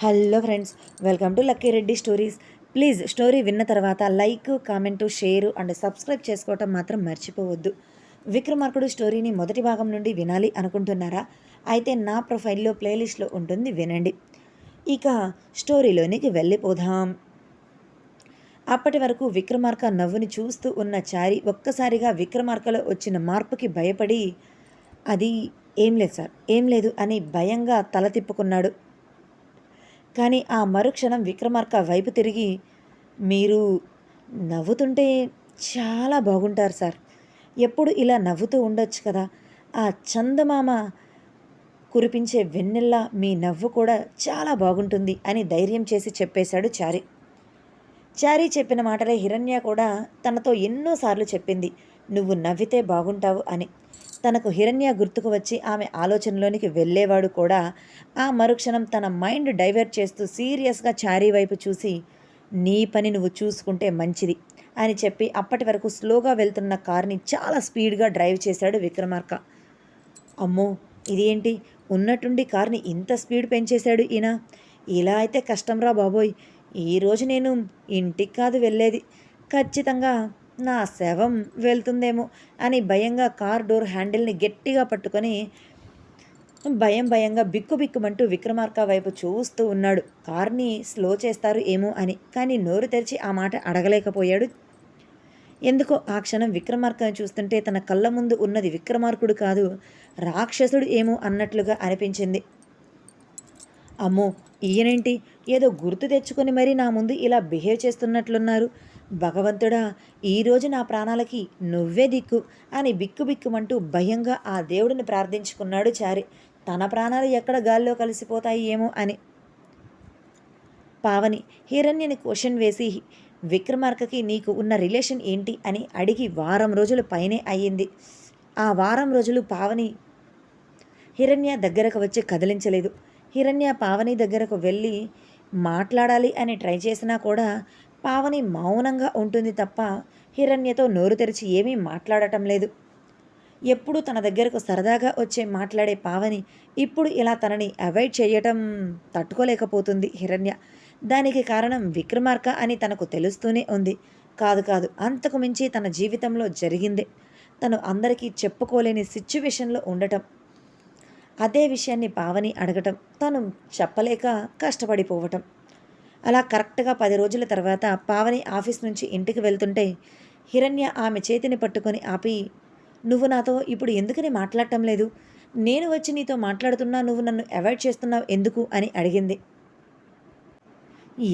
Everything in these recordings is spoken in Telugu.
Hello friends, welcome to lucky Reddy stories. Please story విన్న తర్వాత like, comment, share and subscribe చేసుకోవటం మాత్రం మర్చిపోవద్దు. విక్రమార్కుడు స్టోరీని మొదటి భాగం నుండి వినాలి అనుకుంటున్నారా? అయితే నా ప్రొఫైల్లో ప్లేలిస్ట్లో ఉంటుంది, వినండి. ఇక స్టోరీలోనికి వెళ్ళిపోదాం. అప్పటి వరకు విక్రమార్క నవ్వుని చూస్తూ ఉన్న చారి ఒక్కసారిగా విక్రమార్కలో వచ్చిన మార్పుకి భయపడి, అది ఏం లేదు సార్, ఏం లేదు అని భయంగా తల తిప్పుకున్నాడు. కానీ ఆ మరుక్షణం విక్రమార్క వైపు తిరిగి, మీరు నవ్వుతుంటే చాలా బాగుంటారు సార్. ఎప్పుడు ఇలా నవ్వుతూ ఉండొచ్చు కదా. ఆ చందమామ కురిపించే వెన్నెల్లా మీ నవ్వు కూడా చాలా బాగుంటుంది అని ధైర్యం చేసి చెప్పేశాడు చారి. చారి చెప్పిన మాటలే హిరణ్య కూడా తనతో ఎన్నోసార్లు చెప్పింది, నువ్వు నవ్వితే బాగుంటావు అని. తనకు హిరణ్య గుర్తుకు వచ్చి ఆమె ఆలోచనలోనికి వెళ్ళేవాడు కూడా. ఆ మరుక్షణం తన మైండ్ డైవర్ట్ చేస్తూ సీరియస్గా చారీ వైపు చూసి, నీ పని నువ్వు చూసుకుంటే మంచిది అని చెప్పి అప్పటి వరకు స్లోగా వెళ్తున్న కార్ని చాలా స్పీడ్గా డ్రైవ్ చేశాడు విక్రమార్క. అమ్మో, ఇదేంటి, ఉన్నట్టుండి కార్ని ఇంత స్పీడ్ పెంచేశాడు ఈయన. ఇలా అయితే కష్టంరా బాబోయ్. ఈరోజు నేను ఇంటికి కాదు వెళ్ళేది, ఖచ్చితంగా నా శవం వెళ్తుందేమో అని భయంగా కార్ డోర్ హ్యాండిల్ని గట్టిగా పట్టుకొని భయంగా బిక్కుబిక్కుమంటూ విక్రమార్క వైపు చూస్తూ ఉన్నాడు. కార్ని స్లో చేస్తారు ఏమో అని. కానీ నోరు తెరిచి ఆ మాట అడగలేకపోయాడు. ఎందుకో ఆ క్షణం విక్రమార్కను చూస్తుంటే తన కళ్ళ ముందు ఉన్నది విక్రమార్కుడు కాదు, రాక్షసుడు ఏమో అన్నట్లుగా అనిపించింది. అమ్మో, ఈయనేంటి ఏదో గుర్తు తెచ్చుకొని మరీ నా ముందు ఇలా బిహేవ్ చేస్తున్నట్లున్నారు. భగవంతుడా, ఈరోజు నా ప్రాణాలకి నువ్వే దిక్కు అని బిక్కుబిక్కుమంటూ భయంగా ఆ దేవుడిని ప్రార్థించుకున్నాడు చారి. తన ప్రాణాలు ఎక్కడ గాల్లో కలిసిపోతాయి ఏమో అని. పావని హిరణ్యని క్వశ్చన్ వేసి, విక్రమార్కకి నీకు ఉన్న రిలేషన్ ఏంటి అని అడిగి వారం రోజుల పైనే అయ్యింది. ఆ వారం రోజులు పావని హిరణ్య దగ్గరకు వచ్చి కదిలించలేదు. హిరణ్య పావని దగ్గరకు వెళ్ళి మాట్లాడాలి అని ట్రై చేసినా కూడా పావని మౌనంగా ఉంటుంది తప్ప హిరణ్యతో నోరు తెరిచి ఏమీ మాట్లాడటం లేదు. ఎప్పుడు తన దగ్గరకు సరదాగా వచ్చే మాట్లాడే పావని ఇప్పుడు ఇలా తనని అవాయిడ్ చేయటం తట్టుకోలేకపోతుంది హిరణ్య. దానికి కారణం విక్రమార్క అని తనకు తెలుస్తూనే ఉంది. కాదు, అంతకు మించి తన జీవితంలో జరిగిందే. తను అందరికీ చెప్పుకోలేని సిచ్యువేషన్లో ఉండటం, అదే విషయాన్ని పావని అడగటం, తను చెప్పలేక కష్టపడిపోవటం. అలా కరెక్ట్గా 10 రోజుల తర్వాత పావని ఆఫీస్ నుంచి ఇంటికి వెళ్తుంటే హిరణ్య ఆమె చేతిని పట్టుకొని ఆపి, నువ్వు నాతో ఇప్పుడు ఎందుకని మాట్లాడటం లేదు? నేను వచ్చి నీతో మాట్లాడుతున్నా, నువ్వు నన్ను అవాయిడ్ చేస్తున్నావు ఎందుకు అని అడిగింది.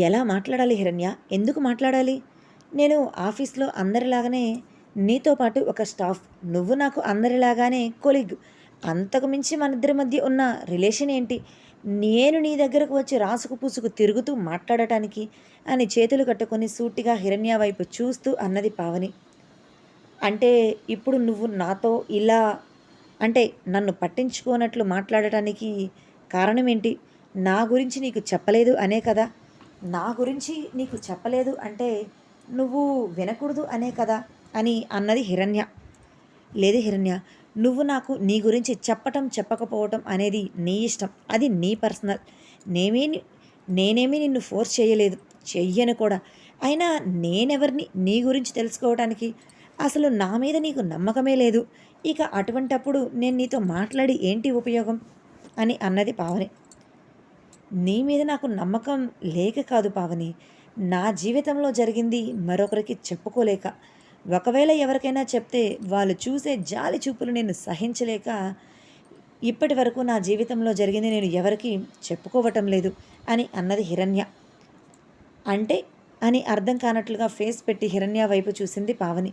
ఎలా మాట్లాడాలి హిరణ్య? ఎందుకు మాట్లాడాలి? నేను ఆఫీస్లో అందరిలాగానే నీతో పాటు ఒక స్టాఫ్, నువ్వు నాకు అందరిలాగానే కొలీగ్. అంతకు మించి మన ఇద్దరి మధ్య ఉన్న రిలేషన్ ఏంటి? నేను నీ దగ్గరకు వచ్చి రాసుకు పూసుకు తిరుగుతూ మాట్లాడటానికి అని చేతులు కట్టుకొని సూటిగా హిరణ్య వైపు చూస్తూ అన్నది పావని. అంటే ఇప్పుడు నువ్వు నాతో ఇలా, అంటే నన్ను పట్టించుకోనట్లు మాట్లాడటానికి కారణం ఏంటి? నా గురించి నీకు చెప్పలేదు అనే కదా. నా గురించి నీకు చెప్పలేదు అంటే నువ్వు వినకూడదు అనే కదా అని అన్నది హిరణ్య. లేదు హిరణ్య, నువ్వు నాకు నీ గురించి చెప్పటం చెప్పకపోవటం అనేది నీ ఇష్టం, అది నీ పర్సనల్. నేమీ నేనేమీ నిన్ను ఫోర్స్ చేయలేదు, చెయ్యను కూడా. అయినా నేనెవరిని నీ గురించి తెలుసుకోవటానికి? అసలు నా మీద నీకు నమ్మకమే లేదు. ఇక అటువంటప్పుడు నేను నీతో మాట్లాడి ఏంటి ఉపయోగం అని అన్నది పావని. నీ మీద నాకు నమ్మకం లేక కాదు పావని, నా జీవితంలో జరిగింది మరొకరికి చెప్పుకోలేక, ఒకవేళ ఎవరికైనా చెప్తే వాళ్ళు చూసే జాలి చూపులు నేను సహించలేక ఇప్పటి వరకు నా జీవితంలో జరిగింది నేను ఎవరికి చెప్పుకోవటం లేదు అని అన్నది హిరణ్య. అంటే అని అర్థం కానట్లుగా ఫేస్ పెట్టి హిరణ్య వైపు చూసింది పావని.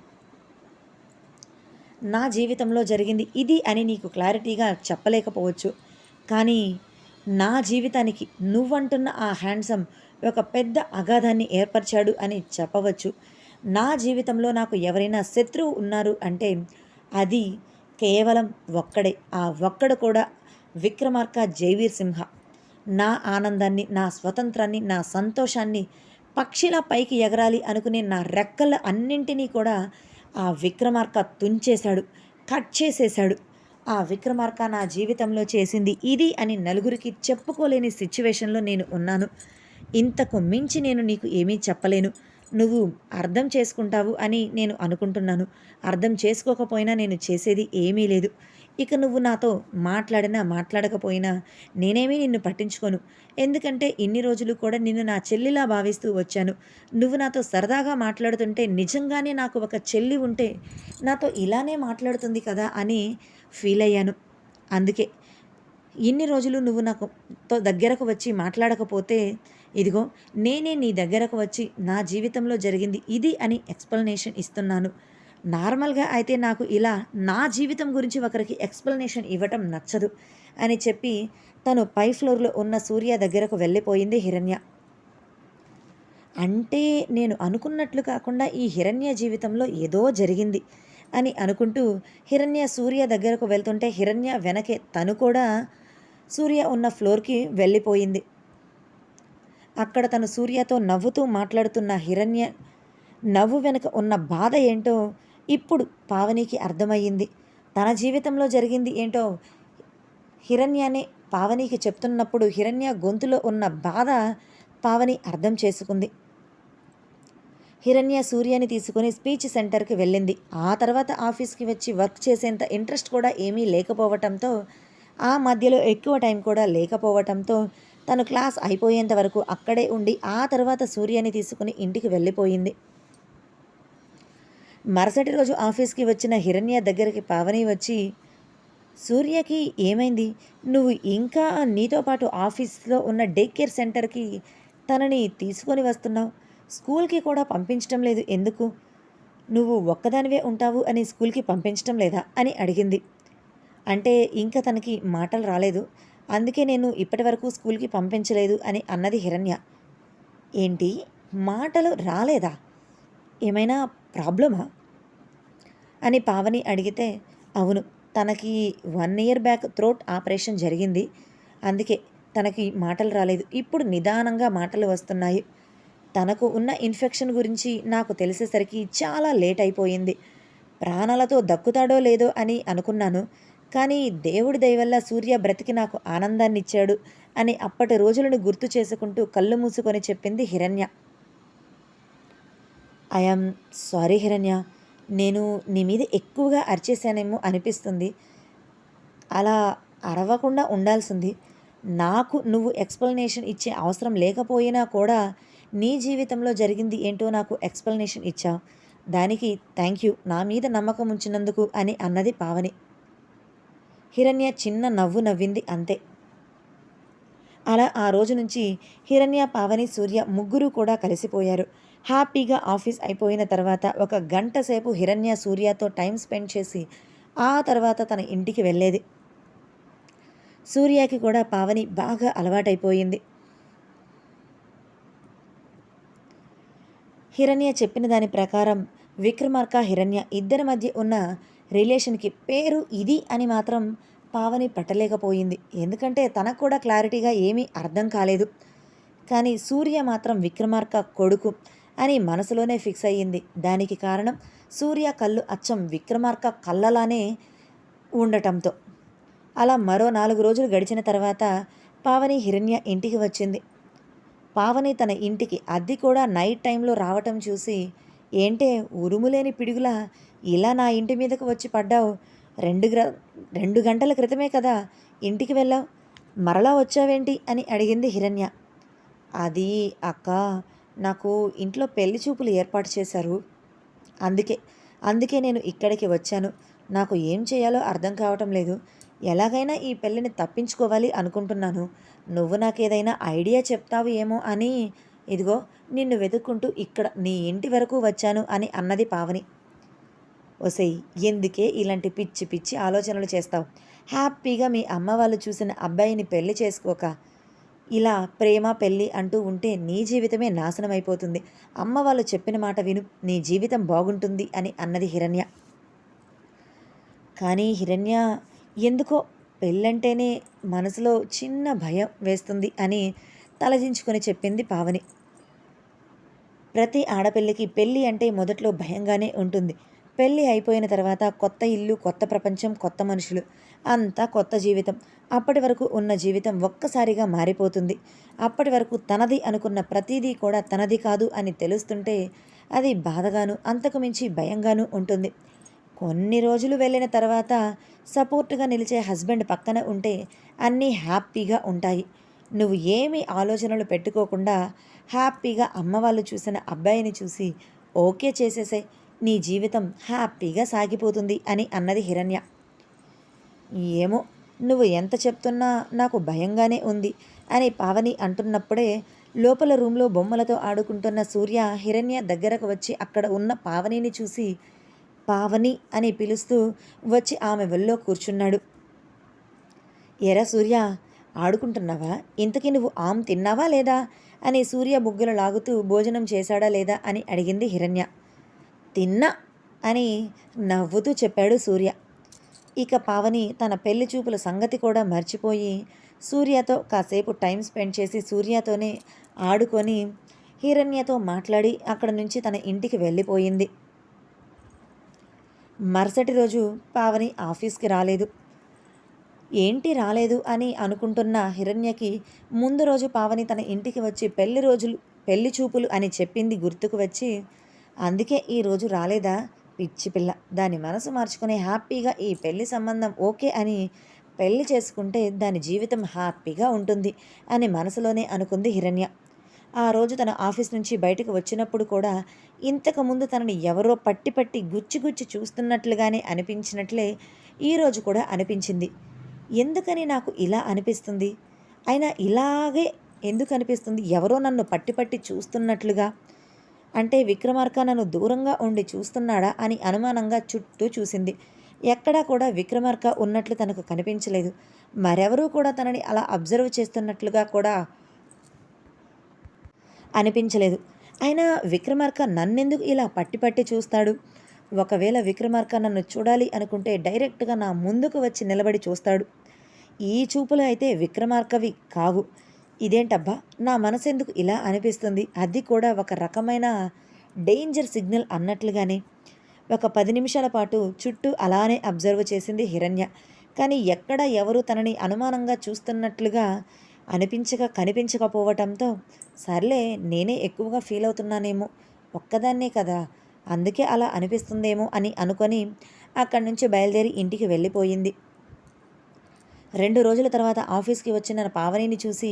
నా జీవితంలో జరిగింది ఇది అని నీకు క్లారిటీగా చెప్పలేకపోవచ్చు, కానీ నా జీవితానికి నువ్వంటున్న ఆ హ్యాండ్సమ్ ఒక పెద్ద అగాధాన్ని ఏర్పరిచాడు అని చెప్పవచ్చు. నా జీవితంలో నాకు ఎవరైనా శత్రువు ఉన్నారు అంటే అది కేవలం ఒక్కడే. ఆ ఒక్కడు కూడా విక్రమార్క జైవీర్ సింహ. నా ఆనందాన్ని, నా స్వతంత్రాన్ని, నా సంతోషాన్ని పక్షిలా పైకి ఎగరాలి అనుకునే నా రెక్కల అన్నింటినీ కూడా ఆ విక్రమార్క తుంచేశాడు, కట్ చేసేశాడు. ఆ విక్రమార్క నా జీవితంలో చేసింది ఇది అని నలుగురికి చెప్పుకోలేని సిచ్యువేషన్‌లో నేను ఉన్నాను. ఇంతకు మించి నేను నీకు ఏమీ చెప్పలేను. నువ్వు అర్థం చేసుకుంటావు అని నేను అనుకుంటున్నాను. అర్థం చేసుకోకపోయినా నేను చేసేది ఏమీ లేదు. ఇక నువ్వు నాతో మాట్లాడినా, మాట్లాడకపోయినా నేనేమీ నిన్ను పట్టించుకోను. ఎందుకంటే ఇన్ని రోజులు కూడా నిన్ను నా చెల్లిలా భావిస్తూ వచ్చాను. నువ్వు నాతో సరదాగా మాట్లాడుతుంటే నిజంగానే నాకు ఒక చెల్లి ఉంటే నాతో ఇలానే మాట్లాడుతుంది కదా అని ఫీల్ అయ్యాను. అందుకే ఇన్ని రోజులు నువ్వు నాకు దగ్గరకు వచ్చి మాట్లాడకపోతే, ఇదిగో నేనే నీ దగ్గరకు వచ్చి నా జీవితంలో జరిగింది ఇది అని ఎక్స్‌ప్లనేషన్ ఇస్తున్నాను. నార్మల్‌గా అయితే నాకు ఇలా నా జీవితం గురించి ఒకరికి ఎక్స్‌ప్లనేషన్ ఇవ్వటం నచ్చదు అని చెప్పి తను పై ఫ్లోర్‌లో ఉన్న సూర్య దగ్గరకు వెళ్ళిపోయింది హిరణ్య. అంటే నేను అనుకున్నట్లు కాకుండా ఈ హిరణ్య జీవితంలో ఏదో జరిగింది అని అనుకుంటూ హిరణ్య సూర్య దగ్గరకు వెళ్తుంటే హిరణ్య వెనకే తను కూడా సూర్య ఉన్న ఫ్లోర్‌కి వెళ్ళిపోయింది. అక్కడ తను సూర్యతో నవ్వుతూ మాట్లాడుతున్న హిరణ్య నవ్వు వెనుక ఉన్న బాధ ఏంటో ఇప్పుడు పావనికి అర్థమయ్యింది. తన జీవితంలో జరిగింది ఏంటో హిరణ్యనే పావనికి చెప్తున్నప్పుడు హిరణ్య గొంతులో ఉన్న బాధ పావని అర్థం చేసుకుంది. హిరణ్య సూర్యని తీసుకొని స్పీచ్ సెంటర్‌కి వెళ్ళింది. ఆ తర్వాత ఆఫీస్‌కి వచ్చి వర్క్ చేసేంత ఇంట్రెస్ట్ కూడా ఏమీ లేకపోవటంతో, ఆ మధ్యలో ఎక్కువ టైం కూడా లేకపోవటంతో, తను క్లాస్ అయిపోయేంత వరకు అక్కడే ఉండి, ఆ తర్వాత సూర్యని తీసుకొని ఇంటికి వెళ్ళిపోయింది. మరుసటి రోజు ఆఫీస్‌కి వచ్చిన హిరణ్య దగ్గరికి పావని వచ్చి, "సూర్యకి ఏమైంది? నువ్వు ఇంకా నీతో పాటు ఆఫీస్‌లో ఉన్న డే కేర్ సెంటర్‌కి తనని తీసుకొని వస్తున్నావు. స్కూల్‌కి కూడా పంపించటం లేదు ఎందుకు? నువ్వు ఒక్కదానివే ఉంటావు అని స్కూల్‌కి పంపించటం లేదా?" అని అడిగింది. అంటే ఇంక తనకి మాటలు రాలేదు. అందుకే నేను ఇప్పటివరకు స్కూల్‌కి పంపించలేదు అని అన్నది హిరణ్య. ఏంటి? మాటలు రాలేదా? ఏమైనా ప్రాబ్లమా? అని పావని అడిగితే, అవును. తనకి 1 ఇయర్ బ్యాక్ థ్రోట్ ఆపరేషన్ జరిగింది. అందుకే తనకి మాటలు రాలేదు. ఇప్పుడు నిదానంగా మాటలు వస్తున్నాయి. తనకు ఉన్న ఇన్ఫెక్షన్ గురించి నాకు తెలిసేసరికి చాలా లేట్ అయిపోయింది. ప్రాణాలతో దక్కుతాడో లేదో అని అనుకున్నాను. కానీ దేవుడి దయ వల్ల సూర్య బ్రతికి నాకు ఆనందాన్నిచ్చాడు అని అప్పటి రోజులను గుర్తు చేసుకుంటూ కళ్ళు మూసుకొని చెప్పింది హిరణ్య. ఐ యామ్ సారీ హిరణ్య. నేను నీ మీద ఎక్కువగా అరిచేశానేమో అనిపిస్తుంది. అలా అరవకుండా ఉండాల్సింది. నాకు నువ్వు ఎక్స్‌ప్లనేషన్ ఇచ్చే అవసరం లేకపోయినా కూడా నీ జీవితంలో జరిగింది ఏంటో నాకు ఎక్స్‌ప్లనేషన్ ఇచ్చావు. దానికి థ్యాంక్ యూ. నా మీద నమ్మకం ఉంచినందుకు అని అన్నది పావని. హిరణ్య చిన్న నవ్వు నవ్వింది అంతే. అలా ఆ రోజు నుంచి హిరణ్య, పావని, సూర్య ముగ్గురు కూడా కలిసిపోయారు. హ్యాపీగా ఆఫీస్ అయిపోయిన తర్వాత ఒక గంట సేపు హిరణ్య సూర్యతో టైం స్పెండ్ చేసి ఆ తర్వాత తన ఇంటికి వెళ్ళేది. సూర్యకి కూడా పావని బాగా అలవాటైపోయింది. హిరణ్య చెప్పిన దాని ప్రకారం విక్రమార్క, హిరణ్య ఇద్దరి మధ్య ఉన్న రిలేషన్‌కి పేరు ఇది అని మాత్రం పావని పట్టలేకపోయింది. ఎందుకంటే తనకు కూడా క్లారిటీగా ఏమీ అర్థం కాలేదు. కానీ సూర్య మాత్రం విక్రమార్క కొడుకు అని మనసులోనే ఫిక్స్ అయ్యింది. దానికి కారణం సూర్య కళ్ళు అచ్చం విక్రమార్క కళ్ళలానే ఉండటంతో. అలా మరో 4 రోజులు గడిచిన తర్వాత పావని హిరణ్య ఇంటికి వచ్చింది. పావని తన ఇంటికి అద్దె కూడా నైట్ టైంలో రావటం చూసి, ఏంటే ఉరుములేని పిడుగులా ఇలా నా ఇంటి మీదకు వచ్చి పడ్డావు? 2 గంటల క్రితమే కదా ఇంటికి వెళ్ళావు. మరలా వచ్చావేంటి అని అడిగింది హిరణ్య. అది అక్క, నాకు ఇంట్లో పెళ్లి చూపులు ఏర్పాటు చేశారు. అందుకే అందుకే నేను ఇక్కడికి వచ్చాను. నాకు ఏం చేయాలో అర్థం కావటం లేదు. ఎలాగైనా ఈ పెళ్ళిని తప్పించుకోవాలి అనుకుంటున్నాను. నువ్వు నాకేదైనా ఐడియా చెప్తావు ఏమో అని ఇదిగో నిన్ను వెతుక్కుంటూ ఇక్కడ నీ ఇంటి వరకు వచ్చాను అని అన్నది పావని. ఒసేయ్, ఎందుకే ఇలాంటి పిచ్చి పిచ్చి ఆలోచనలు చేస్తావు? హ్యాపీగా మీ అమ్మ వాళ్ళు చూసిన అబ్బాయిని పెళ్లి చేసుకోక ఇలా ప్రేమ పెళ్ళి అంటూ ఉంటే నీ జీవితమే నాశనం అయిపోతుంది. అమ్మ వాళ్ళు చెప్పిన మాట విను, నీ జీవితం బాగుంటుంది అని అన్నది హిరణ్య. కానీ హిరణ్య ఎందుకో పెళ్ళంటేనే మనసులో చిన్న భయం వేస్తుంది అని తలదించుకొని చెప్పింది పావని. ప్రతి ఆడపిల్లకి పెళ్ళి అంటే మొదట్లో భయంగానే ఉంటుంది. పెళ్ళి అయిపోయిన తర్వాత కొత్త ఇల్లు, కొత్త ప్రపంచం, కొత్త మనుషులు అంతా కొత్త జీవితం. అప్పటి వరకు ఉన్న జీవితం ఒక్కసారిగా మారిపోతుంది. అప్పటి వరకు తనది అనుకున్న ప్రతీదీ కూడా తనది కాదు అని తెలుస్తుంటే అది బాధగాను, అంతకు మించి భయంగాను ఉంటుంది. కొన్ని రోజులు వెళ్ళిన తర్వాత సపోర్ట్‌గా నిలిచే హస్బెండ్ పక్కన ఉంటే అన్నీ హ్యాపీగా ఉంటాయి. నువ్వు ఏమి ఆలోచనలు పెట్టుకోకుండా హ్యాపీగా అమ్మ వాళ్ళు చూసిన అబ్బాయిని చూసి ఓకే చేసేసేయ్. నీ జీవితం హ్యాపీగా సాగిపోతుంది అని అన్నది హిరణ్య. ఏమో నువ్వు ఎంత చెప్తున్నా నాకు భయంగానే ఉంది అని పావని అంటున్నప్పుడే లోపల రూమ్లో బొమ్మలతో ఆడుకుంటున్న సూర్య హిరణ్య దగ్గరకు వచ్చి అక్కడ ఉన్న పావనిని చూసి పావని అని పిలుస్తూ వచ్చి ఆమె ఒళ్ళో కూర్చున్నాడు. ఎరా సూర్య, ఆడుకుంటున్నావా? ఇంతకీ నువ్వు ఆమ్ తిన్నావా లేదా అని సూర్య బుగ్గలు లాగుతూ భోజనం చేశాడా లేదా అని అడిగింది హిరణ్య. తిన్నా అని నవ్వుతూ చెప్పాడు సూర్య. ఇక పావని తన పెళ్లి చూపుల సంగతి కూడా మర్చిపోయి సూర్యతో కాసేపు టైం స్పెండ్ చేసి సూర్యతోనే ఆడుకొని హిరణ్యతో మాట్లాడి అక్కడ నుంచి తన ఇంటికి వెళ్ళిపోయింది. మరుసటి రోజు పావని ఆఫీస్కి రాలేదు. ఏంటి రాలేదు అని అనుకుంటున్న హిరణ్యకి ముందు రోజు పావని తన ఇంటికి వచ్చి పెళ్లి చూపులు అని చెప్పింది గుర్తుకు వచ్చి, అందుకే ఈరోజు రాలేదా పిచ్చి పిల్ల, దాని మనసు మార్చుకుని హ్యాపీగా ఈ పెళ్లి సంబంధం ఓకే అని పెళ్లి చేసుకుంటే దాని జీవితం హ్యాపీగా ఉంటుంది అని మనసులోనే అనుకుంది హిరణ్య. ఆ రోజు తన ఆఫీస్ నుంచి బయటకు వచ్చినప్పుడు కూడా ఇంతకుముందు తనని ఎవరో పట్టి పట్టి గుచ్చి గుచ్చి చూస్తున్నట్లుగానే అనిపించినట్లే ఈరోజు కూడా అనిపించింది. ఎందుకని నాకు ఇలా అనిపిస్తుంది? అయినా ఇలాగే ఎందుకు అనిపిస్తుంది? ఎవరో నన్ను పట్టి పట్టి చూస్తున్నట్లుగా. అంటే విక్రమార్క నన్ను దూరంగా ఉండి చూస్తున్నాడా అని అనుమానంగా చుట్టూ చూసింది. ఎక్కడా కూడా విక్రమార్క ఉన్నట్లు తనకు కనిపించలేదు. మరెవరూ కూడా తనని అలా అబ్జర్వ్ చేస్తున్నట్లుగా కూడా అనిపించలేదు. అయినా విక్రమార్క నన్నెందుకు ఇలా పట్టి పట్టి చూస్తాడు? ఒకవేళ విక్రమార్క నన్ను చూడాలి అనుకుంటే డైరెక్ట్గా నా ముందుకు వచ్చి నిలబడి చూస్తాడు. ఈ చూపులు అయితే విక్రమార్కవి కావు. ఇదేంటబ్బా, నా మనసెందుకు ఇలా అనిపిస్తుంది? అది కూడా ఒక రకమైన డేంజర్ సిగ్నల్ అన్నట్లుగానే. ఒక 10 నిమిషాల పాటు చుట్టూ అలానే అబ్జర్వ్ చేసింది హిరణ్య. కానీ ఎక్కడ ఎవరు తనని అనుమానంగా చూస్తున్నట్లుగా కనిపించకపోవటంతో సర్లే, నేనే ఎక్కువగా ఫీల్ అవుతున్నానేమో, ఒక్కదాన్నే కదా, అందుకే అలా అనిపిస్తుందేమో అని అనుకొని అక్కడి నుంచి బయలుదేరి ఇంటికి వెళ్ళిపోయింది. 2 రోజుల తర్వాత ఆఫీస్కి వచ్చిన పావనిని చూసి,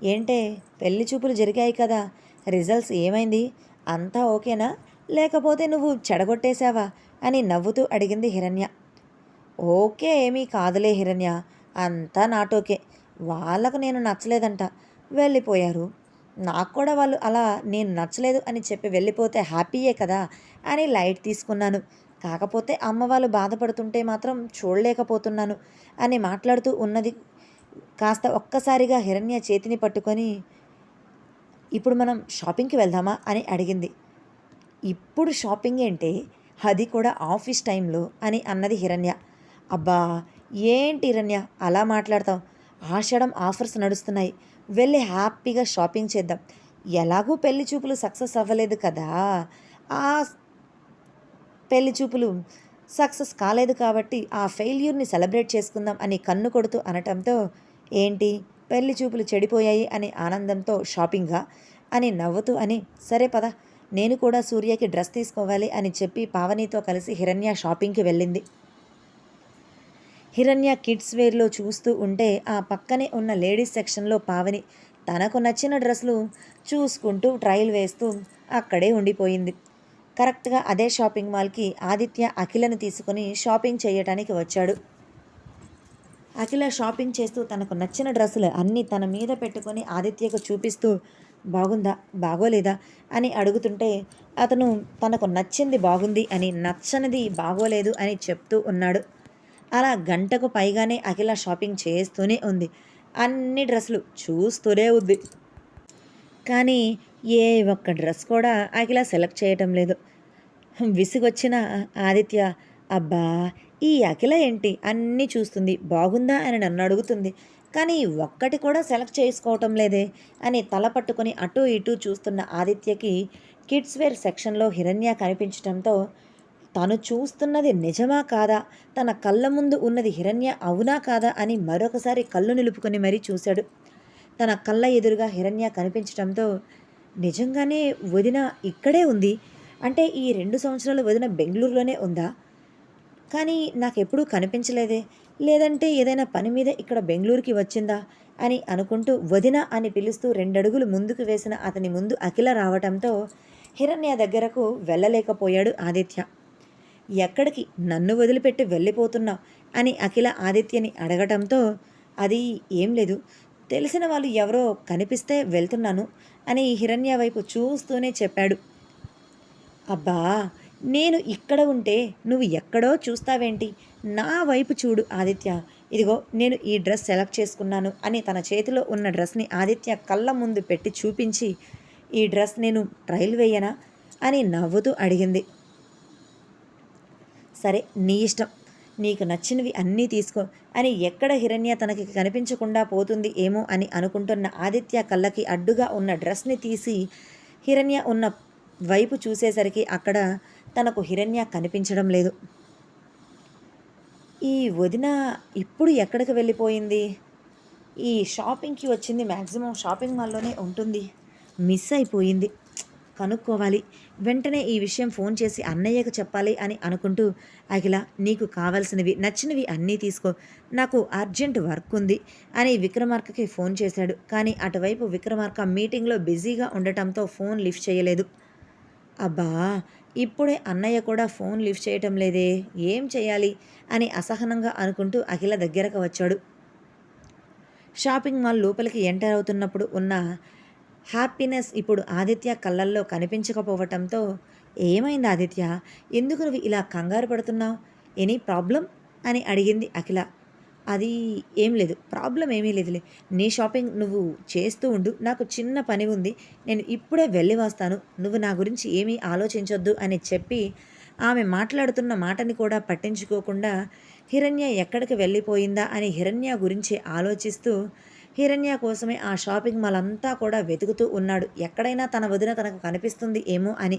ఏంటే పెళ్లి చూపులు జరిగాయి కదా, రిజల్ట్స్ ఏమైంది? అంతా ఓకేనా, లేకపోతే నువ్వు చెడగొట్టేశావా అని నవ్వుతూ అడిగింది హిరణ్య. ఓకే ఏమీ కాదులే హిరణ్య, అంతా నాటోకే. వాళ్ళకు నేను నచ్చలేదంట, వెళ్ళిపోయారు. నాకు కూడా వాళ్ళు అలా నేను నచ్చలేదు అని చెప్పి వెళ్ళిపోతే హ్యాపీయే కదా అని లైట్ తీసుకున్నాను. కాకపోతే అమ్మ వాళ్ళు బాధపడుతుంటే మాత్రం చూడలేకపోతున్నాను అని మాట్లాడుతూ ఉన్నది. కాస్త ఒక్కసారిగా హిరణ్య చేతిని పట్టుకొని, ఇప్పుడు మనం షాపింగ్కి వెళ్దామా అని అడిగింది. ఇప్పుడు షాపింగ్ ఏంటి, అది కూడా ఆఫీస్ టైంలో అని అన్నది హిరణ్య. అబ్బా, ఏంటి హిరణ్య అలా మాట్లాడతావు? ఆషాఢం ఆఫర్స్ నడుస్తున్నాయి, వెళ్ళి హ్యాపీగా షాపింగ్ చేద్దాం. ఎలాగూ పెళ్లి చూపులు సక్సెస్ అవ్వలేదు కదా, ఆ పెళ్లి చూపులు సక్సెస్ కాలేదు కాబట్టి ఆ ఫెయిల్యూర్ని సెలబ్రేట్ చేసుకుందాం అని కన్ను కొడుతూ అనటంతో, ఏంటి పెళ్లి చూపులు చెడిపోయాయి అని ఆనందంతో షాపింగా అని నవ్వుతూ అని, సరే పద, నేను కూడా సూర్యకి డ్రెస్ తీసుకోవాలి అని చెప్పి పావనితో కలిసి హిరణ్య షాపింగ్కి వెళ్ళింది. హిరణ్య కిడ్స్ వేర్లో చూస్తూ ఉంటే ఆ పక్కనే ఉన్న లేడీస్ సెక్షన్లో పావని తనకు నచ్చిన డ్రెస్సులు చూసుకుంటూ ట్రయల్ వేస్తూ అక్కడే ఉండిపోయింది. కరెక్ట్గా అదే షాపింగ్ మాల్కి ఆదిత్య అఖిలను తీసుకుని షాపింగ్ చేయటానికి వచ్చాడు. అఖిల షాపింగ్ చేస్తూ తనకు నచ్చిన డ్రెస్సులు అన్నీ తన మీద పెట్టుకొని ఆదిత్యకు చూపిస్తూ, బాగుందా బాగోలేదా అని అడుగుతుంటే అతను తనకు నచ్చింది బాగుంది అని, నచ్చనిది బాగోలేదు అని చెప్తూ ఉన్నాడు. అలా గంటకు పైగానే అఖిల షాపింగ్ చేస్తూనే ఉంది. అన్ని డ్రెస్సులు చూస్తూనే ఉంది. కానీ ఏ ఒక్క డ్రెస్ కూడా అఖిల సెలెక్ట్ చేయటం లేదు. విసుగొచ్చిన ఆదిత్య, అబ్బా ఈ అఖిల ఏంటి అన్నీ చూస్తుంది, బాగుందా అని నన్ను అడుగుతుంది, కానీ ఒక్కటి కూడా సెలెక్ట్ చేసుకోవటం లేదే అని తల పట్టుకొని అటూ ఇటూ చూస్తున్న ఆదిత్యకి కిడ్స్ వేర్ సెక్షన్లో హిరణ్య కనిపించడంతో తను చూస్తున్నది నిజమా కాదా, తన కళ్ళ ముందు ఉన్నది హిరణ్య అవునా కాదా అని మరొకసారి కళ్ళు నిలుపుకొని మరీ చూశాడు. తన కళ్ళ ఎదురుగా హిరణ్య కనిపించడంతో నిజంగానే వదిన ఇక్కడే ఉంది, అంటే ఈ 2 సంవత్సరాలు వదిన బెంగళూరులోనే ఉందా, కానీ నాకెప్పుడూ కనిపించలేదే, లేదంటే ఏదైనా పని మీద ఇక్కడ బెంగళూరుకి వచ్చిందా అని అనుకుంటూ వదిన అని పిలుస్తూ 2 అడుగులు ముందుకు వేసిన అతని ముందు అఖిల రావటంతో హిరణ్య దగ్గరకు వెళ్ళలేకపోయాడు ఆదిత్య. ఎక్కడికి, నన్ను వదిలిపెట్టి వెళ్ళిపోతున్నావు అని అఖిల ఆదిత్యని అడగటంతో అది ఏం లేదు, తెలిసిన వాళ్ళు ఎవరో కనిపిస్తే వెళ్తున్నాను అని హిరణ్య వైపు చూస్తూనే చెప్పాడు. అబ్బా, నేను ఇక్కడ ఉంటే నువ్వు ఎక్కడో చూస్తావేంటి, నా వైపు చూడు ఆదిత్య, ఇదిగో నేను ఈ డ్రెస్ సెలెక్ట్ చేసుకున్నాను అని తన చేతిలో ఉన్న డ్రెస్ని ఆదిత్య కళ్ళ ముందు పెట్టి చూపించి, ఈ డ్రెస్ నేను ట్రయల్ వేయనా అని నవ్వుతూ అడిగింది. సరే నీ ఇష్టం, నీకు నచ్చినవి అన్నీ తీసుకో అని ఎక్కడ హిరణ్య తనకి కనిపించకుండా పోతుంది ఏమో అని అనుకుంటున్న ఆదిత్య కళ్ళకి అడ్డుగా ఉన్న డ్రెస్ని తీసి హిరణ్య ఉన్న వైపు చూసేసరికి అక్కడ తనకు హిరణ్య కనిపించడం లేదు. ఈ వదిన ఇప్పుడు ఎక్కడికి వెళ్ళిపోయింది, ఈ షాపింగ్కి వచ్చింది, మ్యాక్సిమం షాపింగ్ మాల్లోనే ఉంటుంది, మిస్ అయిపోయింది, కనుక్కోవాలి, వెంటనే ఈ విషయం ఫోన్ చేసి అన్నయ్యకు చెప్పాలి అని అనుకుంటూ అఖిల నీకు కావాల్సినవి నచ్చినవి అన్నీ తీసుకో, నాకు అర్జెంట్ వర్క్ ఉంది అని విక్రమార్కకి ఫోన్ చేశాడు. కానీ అటువైపు విక్రమార్క మీటింగ్లో బిజీగా ఉండటంతో ఫోన్ లిఫ్ట్ చేయలేదు. అబ్బా, ఇప్పుడే అన్నయ్య కూడా ఫోన్ లిఫ్ట్ చేయటం లేదే, ఏం చేయాలి అని అసహనంగా అనుకుంటూ అఖిల దగ్గరకు వచ్చాడు. షాపింగ్ మాల్ లోపలికి ఎంటర్ అవుతున్నప్పుడు ఉన్న హ్యాపీనెస్ ఇప్పుడు ఆదిత్య కళ్ళల్లో కనిపించకపోవటంతో ఏమైంది ఆదిత్య, ఎందుకు నువ్వు ఇలా కంగారు పడుతున్నావు, ఎనీ ప్రాబ్లం అని అడిగింది అఖిల. అది ఏం లేదు, ప్రాబ్లం ఏమీ లేదులే, నీ షాపింగ్ నువ్వు చేస్తూ ఉండు, నాకు చిన్న పని ఉంది, నేను ఇప్పుడే వెళ్ళి వస్తాను, నువ్వు నా గురించి ఏమీ ఆలోచించొద్దు అని చెప్పి ఆమె మాట్లాడుతున్న మాటని కూడా పట్టించుకోకుండా హిరణ్య ఎక్కడికి వెళ్ళిపోయిందా అని హిరణ్య గురించి ఆలోచిస్తూ హిరణ్య కోసమే ఆ షాపింగ్ మాల్ అంతా కూడా వెతుకుతూ ఉన్నాడు, ఎక్కడైనా తన వదిన తనకు కనిపిస్తుంది ఏమో అని.